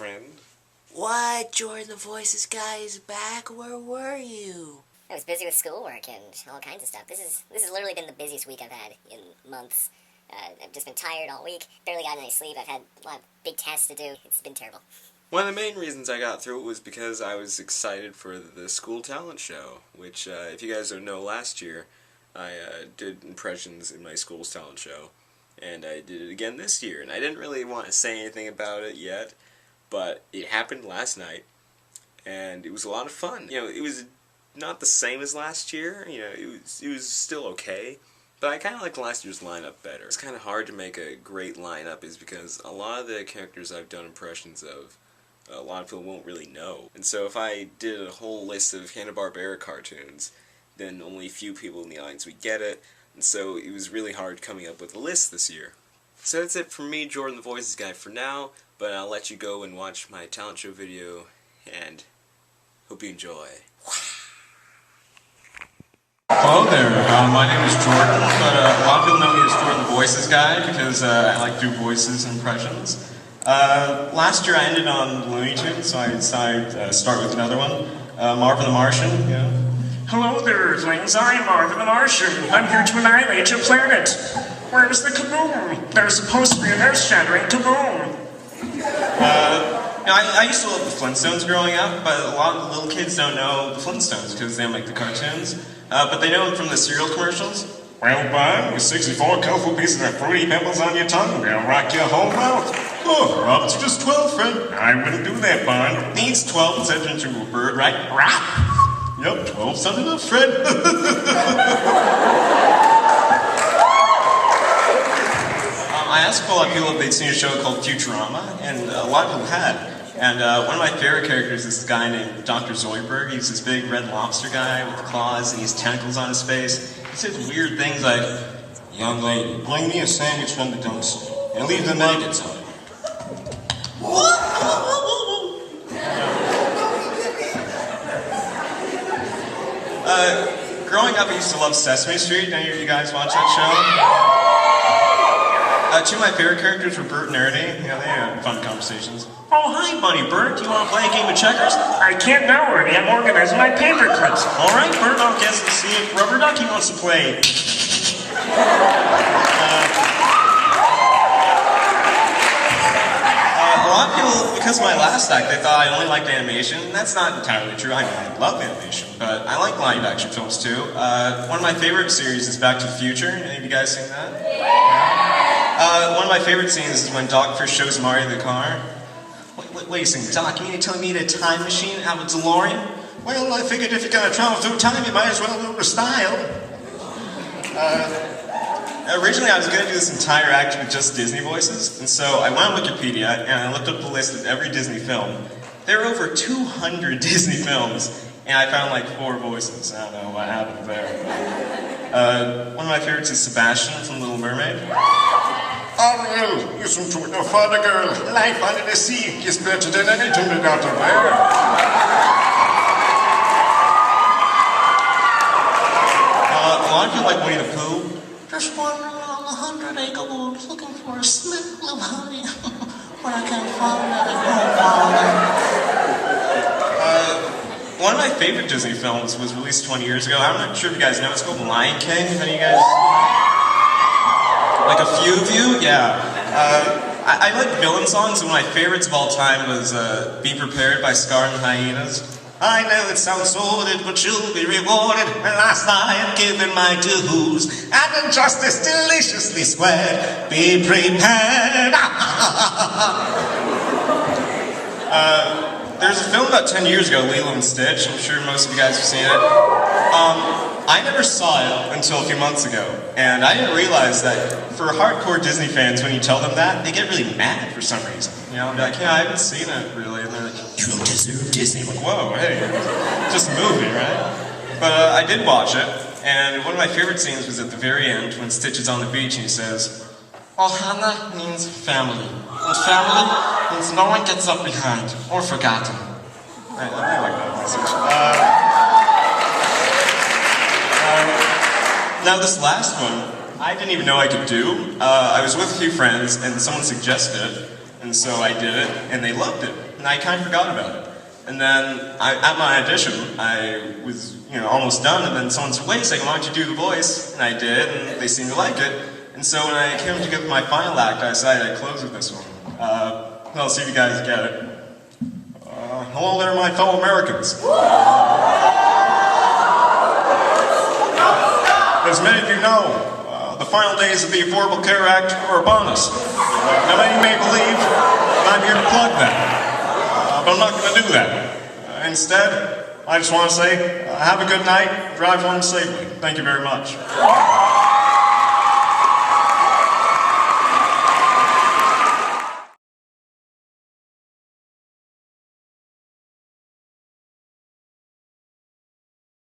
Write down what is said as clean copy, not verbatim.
friend. What? Jordan the Voices guy is back? Where were you? I was busy with schoolwork and all kinds of stuff. This has literally been the busiest week I've had in months. I've just been tired all week, barely got any sleep. I've had a lot of big tests to do. It's been terrible. One of the main reasons I got through it was because I was excited for the school talent show, which, if you guys don't know, last year I did impressions in my school's talent show, and I did it again this year. And I didn't really want to say anything about it yet, but it happened last night, and it was a lot of fun. You know, it was not the same as last year. You know, it was still okay. But I kind of like last year's lineup better. It's kind of hard to make a great lineup is because a lot of the characters I've done impressions of, a lot of people won't really know. And so if I did a whole list of Hanna-Barbera cartoons, then only a few people in the audience would get it. And so it was really hard coming up with a list this year. So that's it from me, Jordan the Voices Guy, for now. But I'll let you go and watch my talent show video, and hope you enjoy. Hello there, my name is Jordan, but a lot of people know me as Jordan the Voices Guy because I like to do voices and impressions. Last year I ended on Looney Tunes, so I decided to start with another one. Marvin the Martian, yeah. Hello there, Earthlings. I'm Marvin the Martian. I'm here to annihilate your planet. Where's the kaboom? There's supposed to be an earth-shattering kaboom. I used to love the Flintstones growing up, but a lot of the little kids don't know the Flintstones because they don't make the cartoons. But they know them from the cereal commercials. Well, bud, with 64 colorful pieces of fruity pebbles on your tongue, they'll rock your whole mouth. Oh, Rob, it's just 12, friend. I wouldn't do that, bud. Needs 12 instead of into a bird, right? Rap! Yep, 12 sounds enough, friend. I asked a lot of people if they'd seen a show called Futurama, and a lot of people had. And one of my favorite characters is this guy named Dr. Zoidberg. He's this big red lobster guy with claws, and he has tentacles on his face. He says weird things like, "Young lady, bring me a sandwich from the dumpster, and leave the nuggets on it." Growing up, I used to love Sesame Street. Any of you guys watch that show? Two of my favorite characters were Bert and Ernie. You know, they had fun conversations. Oh, hi, buddy, Bert. Do you want to play a game of checkers? I can't now, Ernie. I'm organizing my paper clips. All right, Bert. I'll guess and see if Rubber Ducky wants to play. A lot of people, because of my last act, they thought I only liked animation. That's not entirely true. I mean, I love animation, but I like live action films too. One of my favorite series is Back to the Future. Any of you guys seen that? One of my favorite scenes is when Doc first shows Mario the car. Wait a second, Doc, you mean to tell me you need a time machine out of a DeLorean? Well, I figured if you're going to travel through time, you might as well do it with style. Originally, I was going to do this entire act with just Disney voices, and so I went on Wikipedia and I looked up the list of every Disney film. There are over 200 Disney films, and I found like 4 voices. I don't know what happened there. One of my favorites is Sebastian from Little Mermaid. Ariel, listen to your father, girl. Life under the sea is better than anything we got to wear. A lot of people like Winnie the Pooh. Just wandering along a 100-acre woods looking for a slip of honey, but I can't find it. One of my favorite Disney films was released 20 years ago. I'm not sure if you guys know. It's called Lion King. Have any of you guys? Like a few of you? Yeah. I like villain songs, and one of my favorites of all time was Be Prepared by Scar and the Hyenas. I know it sounds sordid, but you'll be rewarded. At last I have given my dues, and injustice deliciously squared. Be prepared. There's a film about 10 years ago, Lilo and Stitch. I'm sure most of you guys have seen it. I never saw it until a few months ago, and I didn't realize that for hardcore Disney fans, when you tell them that, they get really mad for some reason. You know, they're like, yeah, I haven't seen it really, and they're like, you don't deserve Disney. I'm like, whoa, hey, it's just a movie, right? But I did watch it, and one of my favorite scenes was at the very end when Stitch is on the beach and he says, Ohana means family, and family means no one gets left behind or forgotten. I like that message. Now this last one, I didn't even know I could do. I was with a few friends and someone suggested it, and And so I did it, and they loved it, and I kind of forgot about it. And then at my audition, I was almost done, and then someone said, "Wait a second, why don't you do the voice?" And I did, and they seemed to like it. And so when I came to get my final act, I decided I'd close with this one. I'll see if you guys get it. Hello there, my fellow Americans. As many of you know, the final days of the Affordable Care Act are upon us. Now, many may believe that I'm here to plug that, but I'm not going to do that. Instead, I just want to say, have a good night, drive home safely. Thank you very much.